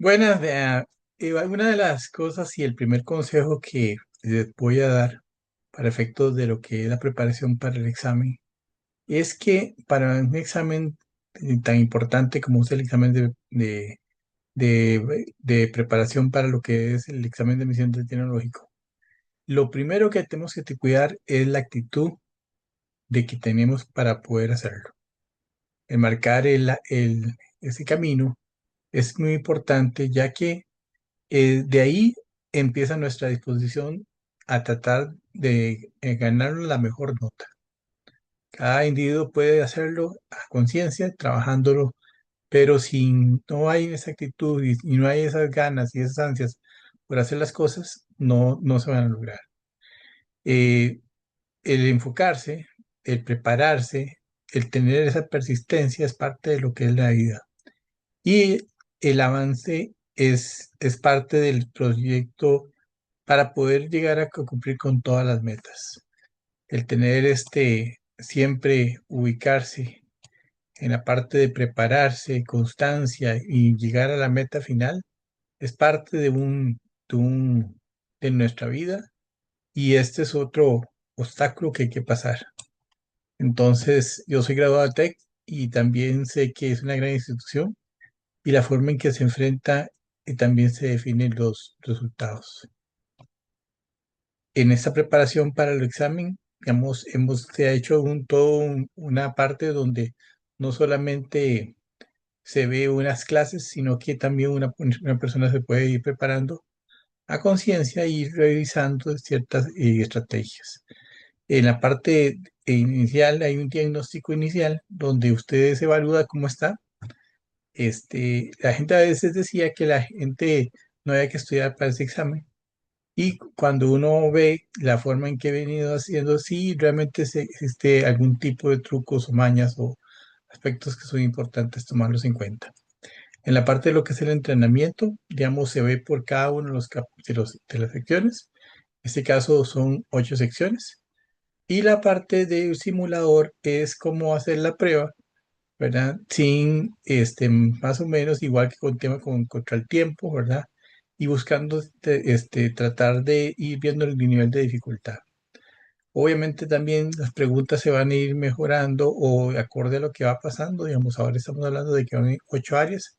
Buenas, una de las cosas y el primer consejo que les voy a dar para efectos de lo que es la preparación para el examen es que para un examen tan importante como es el examen de preparación para lo que es el examen de admisión del tecnológico, lo primero que tenemos que cuidar es la actitud de que tenemos para poder hacerlo. El marcar ese camino es muy importante, ya que de ahí empieza nuestra disposición a tratar de ganar la mejor nota. Cada individuo puede hacerlo a conciencia, trabajándolo, pero si no hay esa actitud y no hay esas ganas y esas ansias por hacer las cosas, no se van a lograr. Eh, el enfocarse, el prepararse, el tener esa persistencia es parte de lo que es la vida. Y el avance es parte del proyecto para poder llegar a cumplir con todas las metas. El tener siempre ubicarse en la parte de prepararse, constancia y llegar a la meta final es parte de un- de nuestra vida, y este es otro obstáculo que hay que pasar. Entonces, yo soy graduado de TEC y también sé que es una gran institución, y la forma en que se enfrenta y también se definen los resultados. En esta preparación para el examen, digamos, se ha hecho una parte donde no solamente se ve unas clases, sino que también una persona se puede ir preparando a conciencia y ir revisando ciertas estrategias. En la parte inicial hay un diagnóstico inicial donde usted se evalúa cómo está. La gente a veces decía que la gente no había que estudiar para ese examen, y cuando uno ve la forma en que he venido haciendo, sí, realmente existe algún tipo de trucos o mañas o aspectos que son importantes tomarlos en cuenta. En la parte de lo que es el entrenamiento, digamos, se ve por cada uno de de las secciones. En este caso son 8 secciones. Y la parte del simulador es cómo hacer la prueba, ¿verdad? Sin, más o menos igual que con tema contra el tiempo, ¿verdad? Y buscando tratar de ir viendo el nivel de dificultad. Obviamente también las preguntas se van a ir mejorando o acorde a lo que va pasando. Digamos, ahora estamos hablando de que van 8 áreas,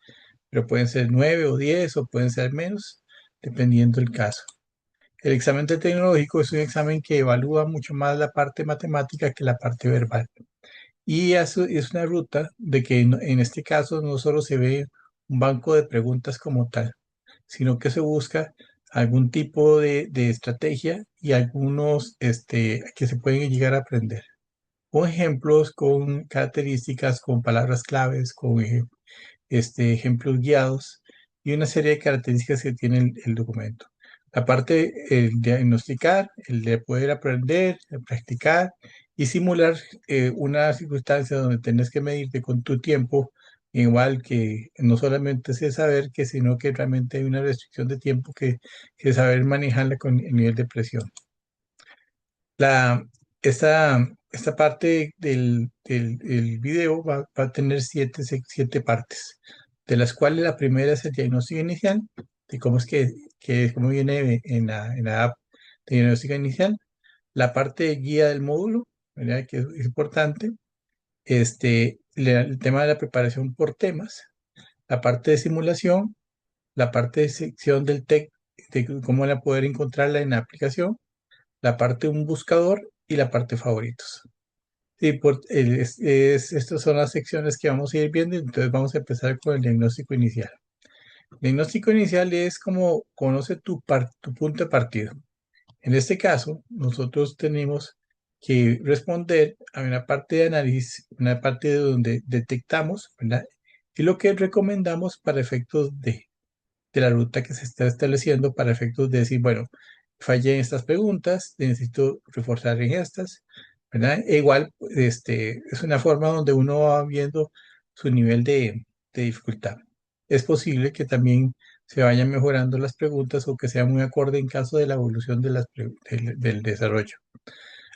pero pueden ser 9 o 10 o pueden ser menos, dependiendo del caso. El examen de tecnológico es un examen que evalúa mucho más la parte matemática que la parte verbal. Y eso es una ruta de que en este caso no solo se ve un banco de preguntas como tal, sino que se busca algún tipo de estrategia y algunos que se pueden llegar a aprender. Con ejemplos, con características, con palabras claves, con ejemplos guiados y una serie de características que tiene el documento. La parte, el diagnosticar, el de poder aprender, el practicar y simular una circunstancia donde tenés que medirte con tu tiempo, igual que no solamente es saber que, sino que realmente hay una restricción de tiempo que saber manejarla con el nivel de presión. La, esta parte del video va a tener siete partes, de las cuales la primera es el diagnóstico inicial, de cómo es cómo viene en la app de diagnóstico inicial, la parte de guía del módulo, ¿verdad? Que es importante, el tema de la preparación por temas, la parte de simulación, la parte de sección del TEC, de cómo la poder encontrarla en la aplicación, la parte de un buscador y la parte favoritos. Sí, estas son las secciones que vamos a ir viendo, entonces vamos a empezar con el diagnóstico inicial. El diagnóstico inicial es como conoce tu punto de partida. En este caso, nosotros tenemos que responder a una parte de análisis, una parte de donde detectamos, ¿verdad? Y lo que recomendamos para efectos de la ruta que se está estableciendo, para efectos de decir, bueno, fallé en estas preguntas, necesito reforzar en estas, ¿verdad? E igual, es una forma donde uno va viendo su nivel de dificultad. Es posible que también se vayan mejorando las preguntas o que sea muy acorde en caso de la evolución del desarrollo.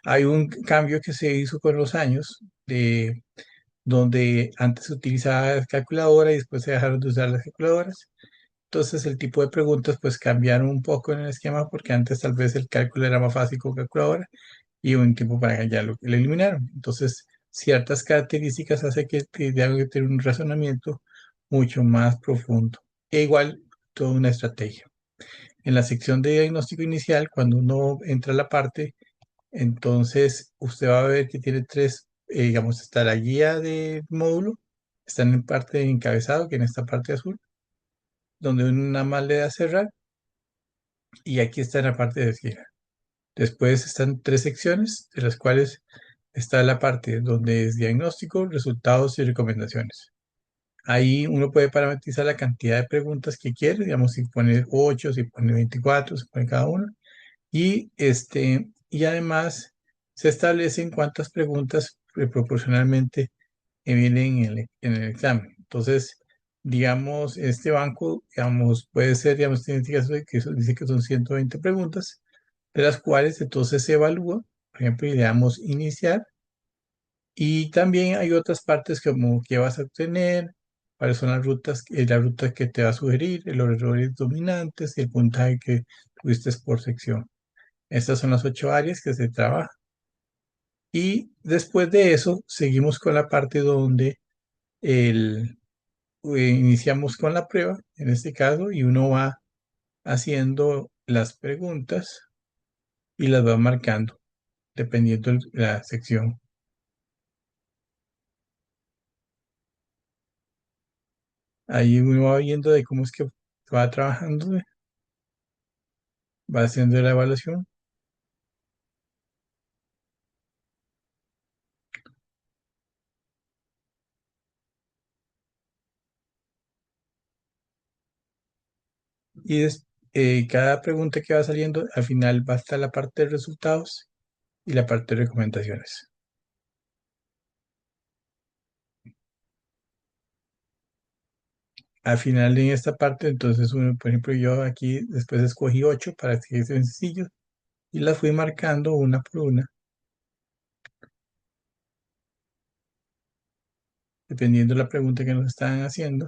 Hay un cambio que se hizo con los años, donde antes se utilizaba calculadora y después se dejaron de usar las calculadoras, Entonces el tipo de preguntas pues cambiaron un poco en el esquema porque antes tal vez el cálculo era más fácil con calculadora y un tiempo para allá lo eliminaron. Entonces ciertas características hace que tenga que tener un razonamiento mucho más profundo. E igual toda una estrategia. En la sección de diagnóstico inicial, cuando uno entra a la parte, entonces usted va a ver que tiene tres, digamos, está la guía de módulo, está en parte de encabezado, que en esta parte azul, donde uno nada más le da a cerrar, y aquí está en la parte de izquierda. Después están tres secciones, de las cuales está la parte donde es diagnóstico, resultados y recomendaciones. Ahí uno puede parametrizar la cantidad de preguntas que quiere, digamos, si pone 8, si pone 24, si pone cada uno. Y además se establecen cuántas preguntas proporcionalmente vienen en el examen. Entonces, digamos, este banco, digamos, puede ser, digamos, tiene que dice que son 120 preguntas, de las cuales entonces se evalúa, por ejemplo, y le damos iniciar, y también hay otras partes como qué vas a obtener, cuáles son las rutas, la ruta que te va a sugerir, los errores dominantes y el puntaje que tuviste por sección. Estas son las 8 áreas que se trabajan. Y después de eso, seguimos con la parte donde el, iniciamos con la prueba, en este caso, y uno va haciendo las preguntas y las va marcando, dependiendo de la sección. Ahí uno va viendo de cómo es que va trabajando, va haciendo la evaluación. Y cada pregunta que va saliendo, al final va a estar la parte de resultados y la parte de recomendaciones. Al final en esta parte, entonces uno, por ejemplo, yo aquí después escogí 8 para que sea sencillo y las fui marcando una por una, dependiendo de la pregunta que nos estaban haciendo.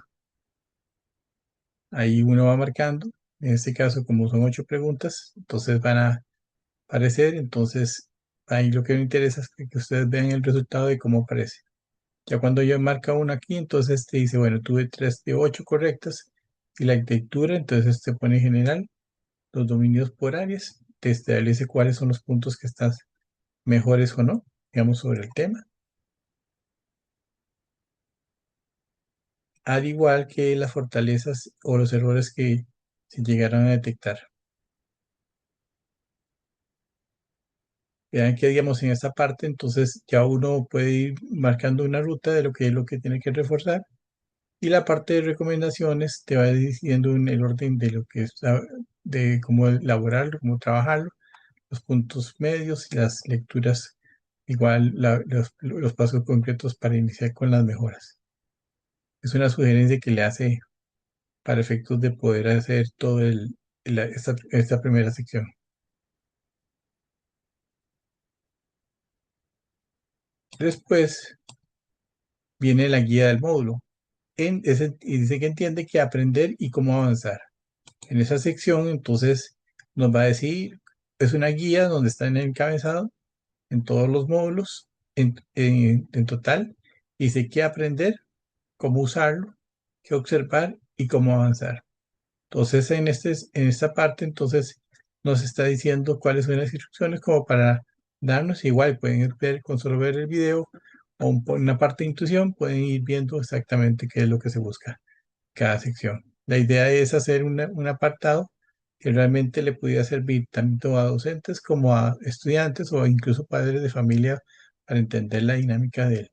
Ahí uno va marcando. En este caso, como son 8 preguntas, entonces van a aparecer. Entonces, ahí lo que me interesa es que ustedes vean el resultado de cómo aparece. Ya cuando yo marca una aquí, entonces te dice, bueno, tuve 3 de 8 correctas y la lectura, entonces te pone en general los dominios por áreas, te establece cuáles son los puntos que estás mejores o no, digamos, sobre el tema, al igual que las fortalezas o los errores que se llegaron a detectar. Vean que, digamos, en esta parte, entonces ya uno puede ir marcando una ruta de lo que es lo que tiene que reforzar y la parte de recomendaciones te va diciendo en el orden de lo que es, de cómo elaborarlo, cómo trabajarlo, los puntos medios y las lecturas, igual los pasos concretos para iniciar con las mejoras. Es una sugerencia que le hace para efectos de poder hacer todo esta primera sección. Después viene la guía del módulo y dice que entiende qué aprender y cómo avanzar. En esa sección, entonces, nos va a decir, es una guía donde está en el encabezado, en todos los módulos, en total, y dice qué aprender, cómo usarlo, qué observar y cómo avanzar. Entonces, en esta parte, entonces, nos está diciendo cuáles son las instrucciones como para darnos igual, pueden ver con solo ver el video o una parte de intuición, pueden ir viendo exactamente qué es lo que se busca cada sección. La idea es hacer un apartado que realmente le pudiera servir tanto a docentes como a estudiantes o incluso padres de familia para entender la dinámica de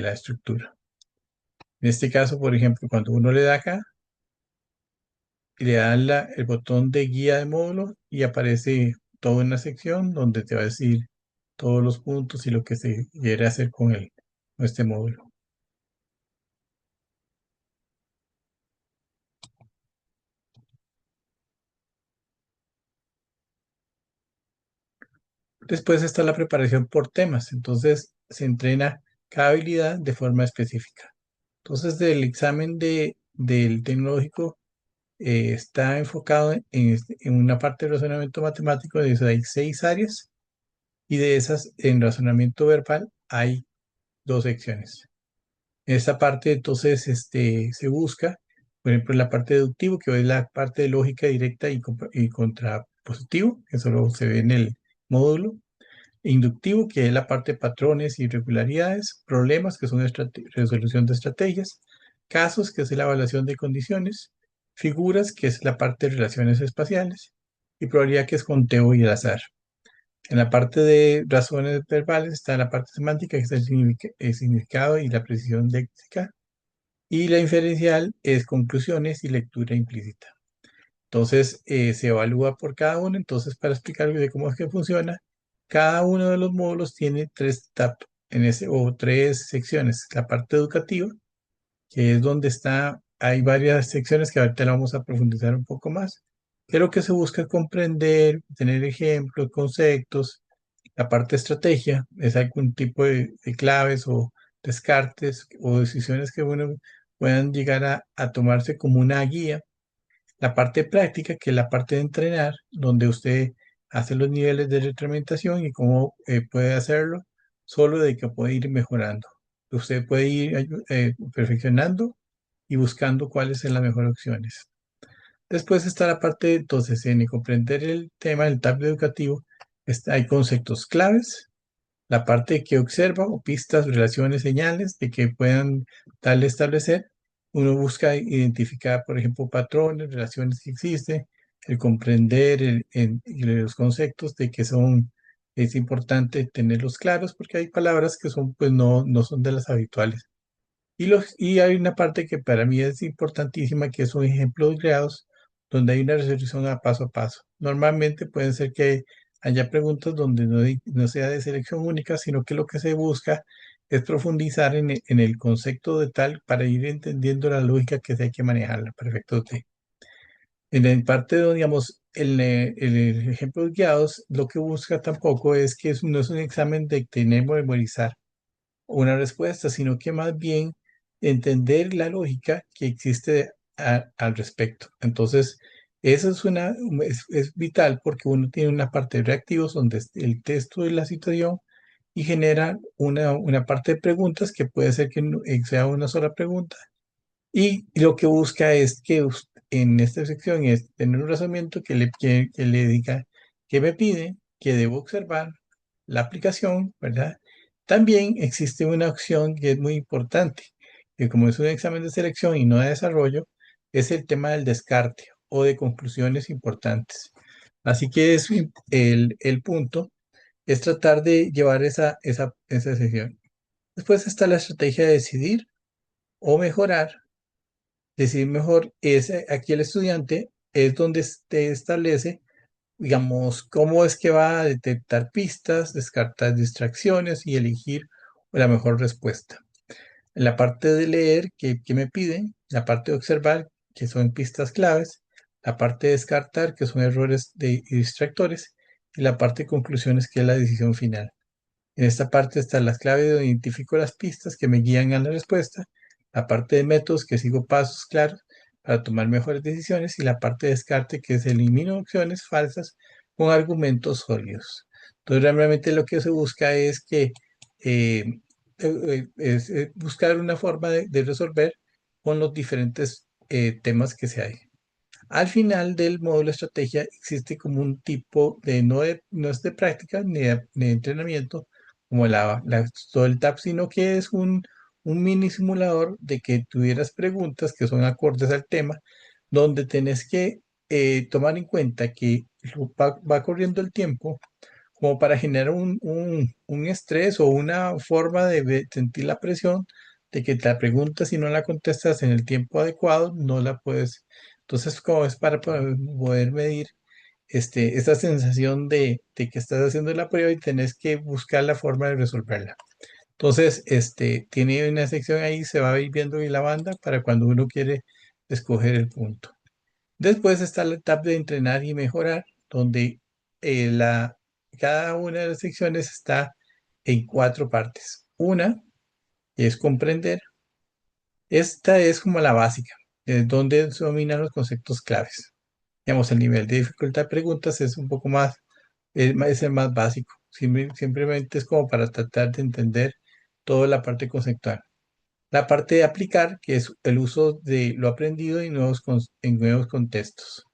la estructura. En este caso, por ejemplo, cuando uno le da acá, le da el botón de guía de módulo y aparece toda una sección donde te va a decir todos los puntos y lo que se quiere hacer con este módulo. Después está la preparación por temas, entonces se entrena cada habilidad de forma específica. Entonces, del examen del tecnológico, está enfocado en una parte de razonamiento matemático. De eso hay 6 áreas, y de esas en razonamiento verbal hay 2 secciones. En esta parte entonces se busca, por ejemplo, la parte deductivo, que es la parte de lógica directa y contrapositivo, que solo se ve en el módulo. Inductivo, que es la parte de patrones y irregularidades. Problemas, que son resolución de estrategias. Casos, que es la evaluación de condiciones. Figuras, que es la parte de relaciones espaciales. Y probabilidad, que es conteo y el azar. En la parte de razones verbales está la parte semántica, que es el significado y la precisión léxica. Y la inferencial es conclusiones y lectura implícita. Entonces, se evalúa por cada uno. Entonces, para explicar de cómo es que funciona, cada uno de los módulos tiene 3 etapas o 3 secciones. La parte educativa, que es donde hay varias secciones que ahorita la vamos a profundizar un poco más, pero que se busca comprender, tener ejemplos, conceptos. La parte de estrategia es algún tipo de claves o descartes o decisiones que puedan llegar a tomarse como una guía. La parte práctica, que es la parte de entrenar, donde usted hace los niveles de retroalimentación y cómo puede hacerlo, solo de que puede ir mejorando. Usted puede ir perfeccionando y buscando cuáles son las mejores opciones. Después está la parte, entonces, en comprender el tema del tab educativo, hay conceptos claves, la parte que observa o pistas, relaciones, señales de que puedan darle establecer. Uno busca identificar, por ejemplo, patrones, relaciones que existen, el comprender y los conceptos de que es importante tenerlos claros, porque hay palabras que son, pues no son de las habituales. Y hay una parte que para mí es importantísima, que son ejemplos creados, donde hay una resolución a paso. Normalmente pueden ser que haya preguntas donde no sea de selección única, sino que lo que se busca es profundizar en el concepto de tal, para ir entendiendo la lógica que se hay que manejarla para efectos de. En la parte de, digamos, el ejemplos guiados, lo que busca tampoco es que no es un examen de tener que memorizar una respuesta, sino que más bien entender la lógica que existe al respecto. Entonces, eso es vital, porque uno tiene una parte de reactivos donde es el texto de la situación, y genera una parte de preguntas que puede ser que sea una sola pregunta. Y lo que busca es que en esta sección es tener un razonamiento que le diga qué me pide, qué debo observar, la aplicación, ¿verdad? También existe una opción que es muy importante, que como es un examen de selección y no de desarrollo, es el tema del descarte o de conclusiones importantes. Así que el punto es tratar de llevar esa sección. Después está la estrategia de decidir o mejorar. Decidir mejor es, aquí el estudiante es donde te establece, digamos, cómo es que va a detectar pistas, descartar distracciones y elegir la mejor respuesta. En la parte de leer, que me piden, la parte de observar, que son pistas claves, la parte de descartar, que son errores y distractores, y la parte de conclusiones, que es la decisión final. En esta parte están las claves donde identifico las pistas que me guían a la respuesta, la parte de métodos, que sigo pasos claros para tomar mejores decisiones, y la parte de descarte, que es elimino opciones falsas con argumentos sólidos. Entonces, realmente lo que se busca es eh, buscar una forma de resolver con los diferentes temas que se hay. Al final del módulo de estrategia existe como un tipo no es de práctica ni de entrenamiento como todo el TAP, sino que es un mini simulador de que tuvieras preguntas que son acordes al tema, donde tenés que tomar en cuenta que va corriendo el tiempo, como para generar un estrés o una forma de sentir la presión de que la pregunta, si no la contestas en el tiempo adecuado, no la puedes. Entonces, como es para poder medir esta sensación de que estás haciendo la prueba y tenés que buscar la forma de resolverla. Entonces, tiene una sección ahí, se va a ir viendo y la banda para cuando uno quiere escoger el punto. Después está la etapa de entrenar y mejorar, donde cada una de las secciones está en 4 partes. Una es comprender. Esta es como la básica. donde se dominan los conceptos claves. Digamos, el nivel de dificultad de preguntas es un poco más, es el más básico. Simplemente es como para tratar de entender toda la parte conceptual. La parte de aplicar, que es el uso de lo aprendido en nuevos contextos.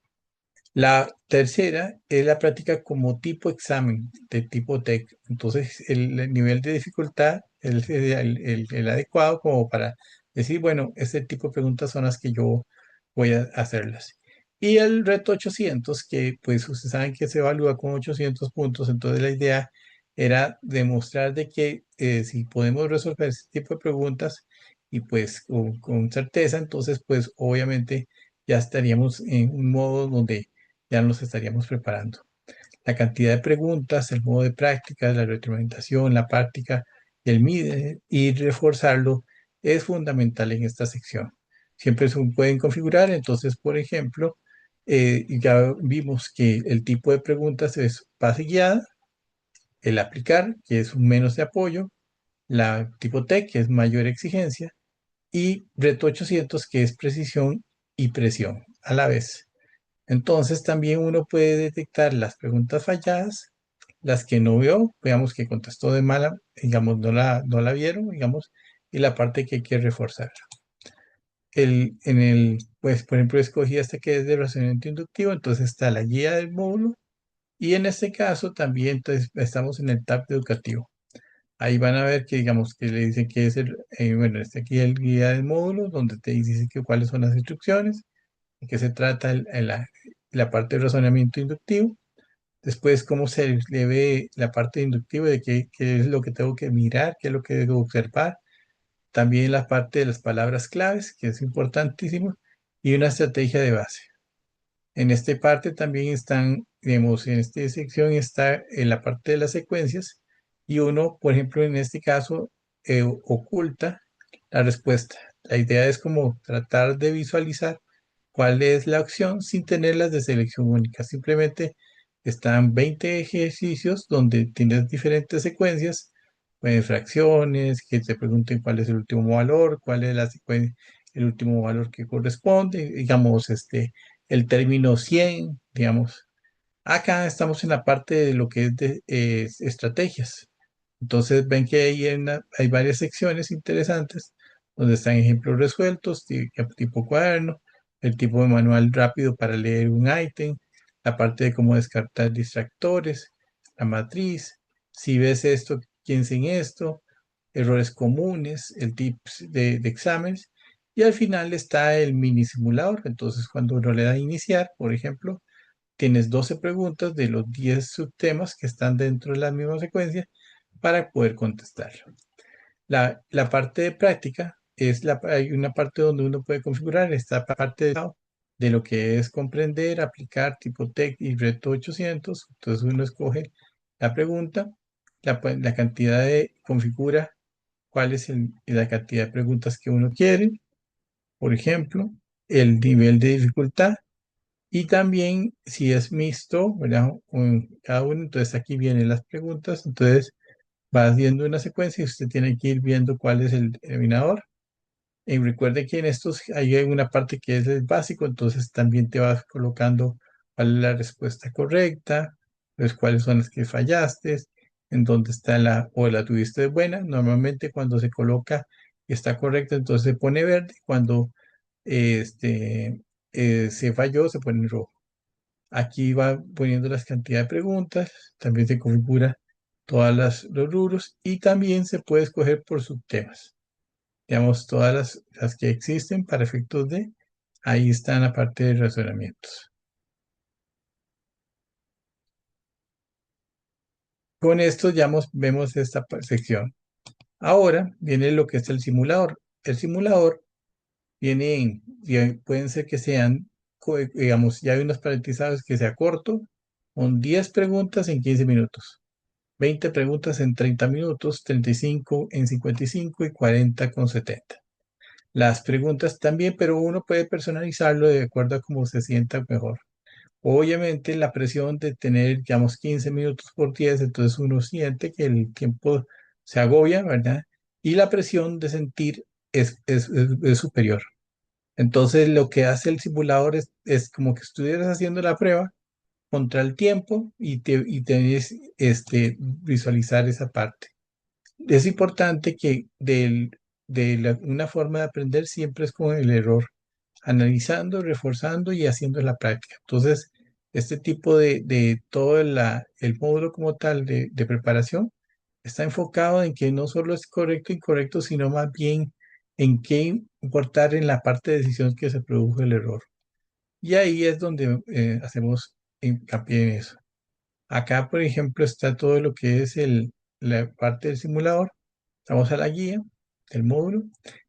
La tercera es la práctica como tipo examen, de tipo TEC. Entonces, el nivel de dificultad es el adecuado como para decir, bueno, este tipo de preguntas son las que yo voy a hacerlas. Y el reto 800, que pues ustedes saben que se evalúa con 800 puntos, entonces la idea era demostrar de que si podemos resolver ese tipo de preguntas y pues con certeza, entonces pues obviamente ya estaríamos en un modo donde ya nos estaríamos preparando. La cantidad de preguntas, el modo de práctica, la retroalimentación, la práctica y reforzarlo es fundamental en esta sección. Siempre se pueden configurar, entonces, por ejemplo, ya vimos que el tipo de preguntas es base guiada, el aplicar, que es un menos de apoyo, la tipo TEC, que es mayor exigencia, y reto 800, que es precisión y presión a la vez. Entonces también uno puede detectar las preguntas falladas, las que no vio, veamos que contestó de mala, digamos, no la vieron, digamos, y la parte que hay que reforzar. Pues, por ejemplo, escogí esta que es de razonamiento inductivo, entonces está la guía del módulo, y en este caso también entonces, estamos en el tab educativo. Ahí van a ver que, digamos, que le dicen que es bueno, este aquí es el guía del módulo, donde te dice que cuáles son las instrucciones, de qué se trata la parte de razonamiento inductivo. Después, cómo se le ve la parte inductiva de qué es lo que tengo que mirar, qué es lo que debo observar. También la parte de las palabras claves, que es importantísimo, y una estrategia de base. En esta parte también están, digamos, en esta sección está en la parte de las secuencias y uno, por ejemplo, en este caso, oculta la respuesta. La idea es como tratar de visualizar cuál es la opción sin tenerlas de selección única. Simplemente están 20 ejercicios donde tienes diferentes secuencias, pues, fracciones, que te pregunten cuál es el último valor, cuál es el último valor que corresponde, digamos, el término 100, digamos. Acá estamos en la parte de lo que es de estrategias. Entonces ven que hay varias secciones interesantes donde están ejemplos resueltos, tipo cuaderno, el tipo de manual rápido para leer un ítem, la parte de cómo descartar distractores, la matriz, si ves esto, piensa en esto, errores comunes, el tips de exámenes, y al final está el mini simulador. Entonces cuando uno le da a iniciar, por ejemplo, tienes 12 preguntas de los 10 subtemas que están dentro de la misma secuencia para poder contestarlo. La parte de práctica hay una parte donde uno puede configurar esta parte de lo que es comprender, aplicar tipo TEC y reto 800. Entonces uno escoge la pregunta, la cantidad configura cuál es la cantidad de preguntas que uno quiere, por ejemplo, el nivel de dificultad y también si es mixto, ¿verdad? Cada uno, entonces aquí vienen las preguntas, entonces vas viendo una secuencia y usted tiene que ir viendo cuál es el denominador. Y recuerde que en estos hay una parte que es el básico, entonces también te vas colocando cuál es la respuesta correcta, pues cuáles son las que fallaste, en dónde está o la tuviste buena. Normalmente cuando se coloca y está correcta, entonces se pone verde, cuando se falló, se pone rojo. Aquí va poniendo las cantidades de preguntas, también se configura los rubros y también se puede escoger por subtemas. Digamos, todas las que existen para efectos ahí están la parte de razonamientos. Con esto ya vemos esta sección. Ahora viene lo que es el simulador. El simulador pueden ser que sean, digamos, ya hay unos parentesados que sea corto, con 10 preguntas en 15 minutos. 20 preguntas en 30 minutos, 35 en 55 y 40 con 70. Las preguntas también, pero uno puede personalizarlo de acuerdo a cómo se sienta mejor. Obviamente la presión de tener, digamos, 15 minutos por 10, entonces uno siente que el tiempo se agobia, ¿verdad? Y la presión de sentir es superior. Entonces lo que hace el simulador es como que estuvieras haciendo la prueba contra el tiempo y tenés visualizar esa parte. Es importante que una forma de aprender siempre es con el error, analizando, reforzando y haciendo la práctica. Entonces, este tipo de todo el módulo como tal de preparación está enfocado en que no solo es correcto e incorrecto, sino más bien en qué importar en la parte de decisión que se produjo el error. Y ahí es donde hacemos hincapié en eso. Acá, por ejemplo, está todo lo que es la parte del simulador. Vamos a la guía del módulo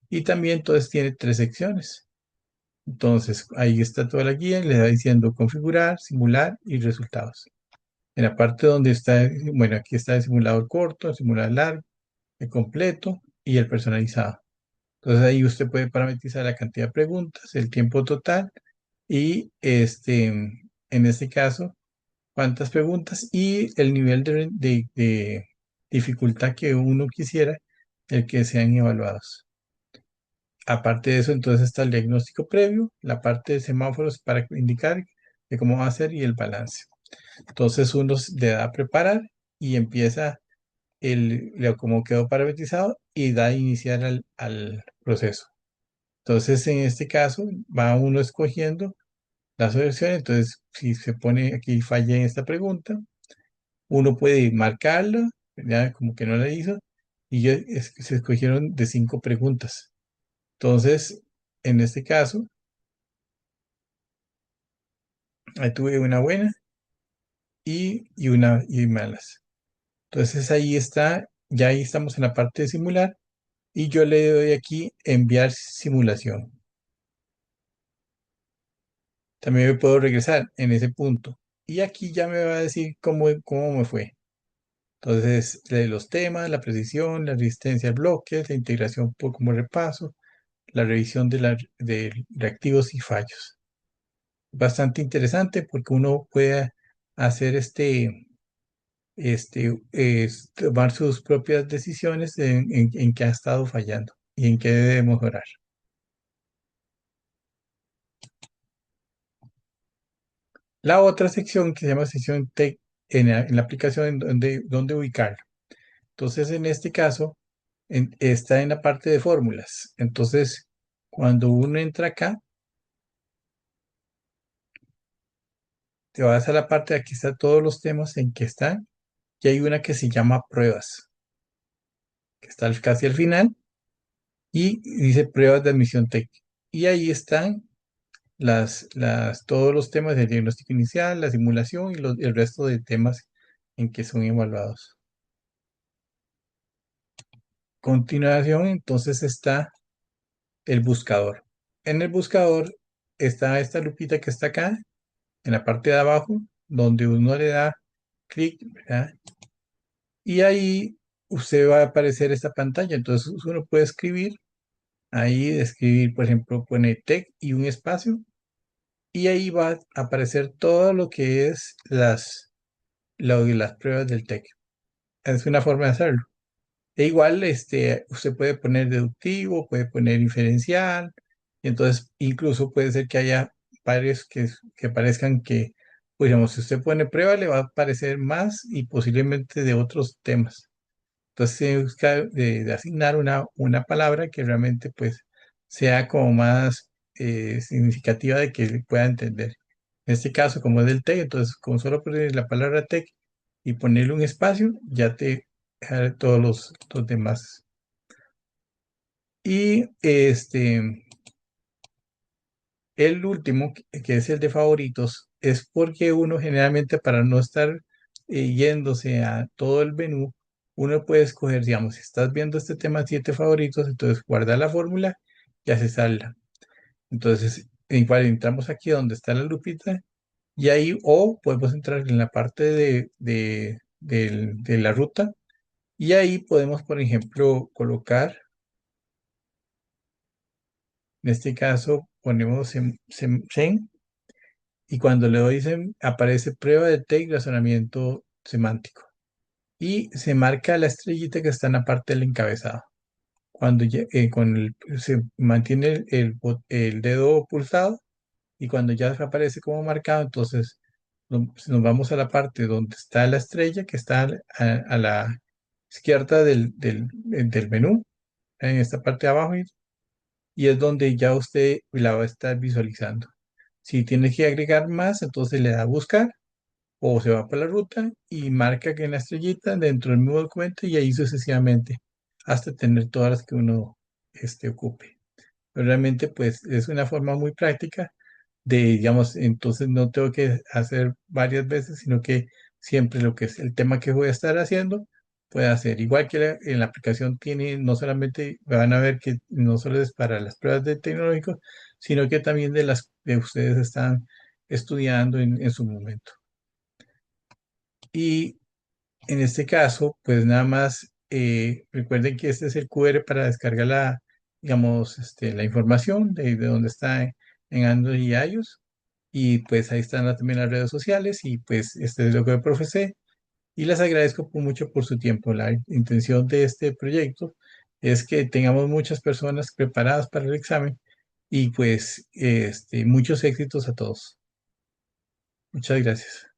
y también entonces tiene tres secciones. Entonces, ahí está toda la guía y le va diciendo configurar, simular y resultados. En la parte donde está, bueno, aquí está el simulador corto, el simulador largo, el completo y el personalizado. Entonces ahí usted puede parametrizar la cantidad de preguntas, el tiempo total y en este caso, cuántas preguntas y el nivel de dificultad que uno quisiera el que sean evaluados. Aparte de eso, entonces está el diagnóstico previo, la parte de semáforos para indicar de cómo va a ser y el balance. Entonces uno le da a preparar y empieza como quedó parametrizado y da a iniciar al proceso. Entonces en este caso va uno escogiendo la solución. Entonces si se pone aquí falla en esta pregunta, uno puede marcarla, ya como que no la hizo, y se escogieron de 5 preguntas. Entonces, en este caso, ahí tuve una buena y una y malas. Entonces ahí está, ya ahí estamos en la parte de simular y yo le doy aquí enviar simulación. También me puedo regresar en ese punto y aquí ya me va a decir cómo me fue. Entonces, de los temas, la precisión, la resistencia a bloques, la integración por como repaso, la revisión de reactivos y fallos. Bastante interesante porque uno puede hacer tomar sus propias decisiones en qué ha estado fallando y en qué debe mejorar. La otra sección que se llama sección Tech en la aplicación donde ubicarlo. Entonces, en este caso, está en la parte de fórmulas. Entonces, cuando uno entra acá, te vas a la parte de aquí está todos los temas en que están y hay una que se llama pruebas, que está casi al final y dice pruebas de admisión técnica. Y ahí están todos los temas del diagnóstico inicial, la simulación y el resto de temas en que son evaluados. Continuación, entonces está el buscador. En el buscador está esta lupita que está acá, en la parte de abajo, donde uno le da clic, ¿verdad? Y ahí usted va a aparecer esta pantalla. Entonces uno puede escribir, ahí escribir, por ejemplo, pone tech y un espacio, y ahí va a aparecer todo lo que es las pruebas del tech. Es una forma de hacerlo. E igual, usted puede poner deductivo, puede poner inferencial, y entonces incluso puede ser que haya varios que parezcan que, pues, digamos, si usted pone prueba, le va a aparecer más y posiblemente de otros temas. Entonces, se busca de asignar una palabra que realmente, pues, sea como más significativa de que pueda entender. En este caso, como es del TEC, entonces, con solo poner la palabra TEC y ponerle un espacio, ya te deja todos los demás. Y el último, que es el de favoritos, es porque uno generalmente para no estar yéndose a todo el menú, uno puede escoger, digamos, si estás viendo este tema 7 favoritos, entonces guarda la fórmula y hace salda. Entonces, igual entramos aquí donde está la lupita y ahí o podemos entrar en la parte de la ruta y ahí podemos, por ejemplo, colocar, en este caso, ponemos Zen y cuando le doy aparece prueba de TEC razonamiento semántico y se marca la estrellita que está en la parte del encabezado. se mantiene el dedo pulsado y cuando ya aparece como marcado, entonces nos vamos a la parte donde está la estrella, que está a la izquierda del menú, en esta parte de abajo, y es donde ya usted la va a estar visualizando. Si tiene que agregar más, entonces le da a buscar o se va por la ruta y marca que en la estrellita dentro del mismo documento y ahí sucesivamente hasta tener todas las que uno ocupe. Pero realmente pues es una forma muy práctica de, digamos, entonces no tengo que hacer varias veces, sino que siempre lo que es el tema que voy a estar haciendo, puede hacer. Igual que en la aplicación tiene, no solamente van a ver que no solo es para las pruebas de tecnológicos, sino que también de las que ustedes están estudiando en su momento. Y en este caso, pues nada más recuerden que este es el QR para descargar digamos, la información de dónde está en Android y iOS. Y pues ahí están también las redes sociales y pues este es lo que profesé. Y les agradezco mucho por su tiempo. La intención de este proyecto es que tengamos muchas personas preparadas para el examen y pues muchos éxitos a todos. Muchas gracias.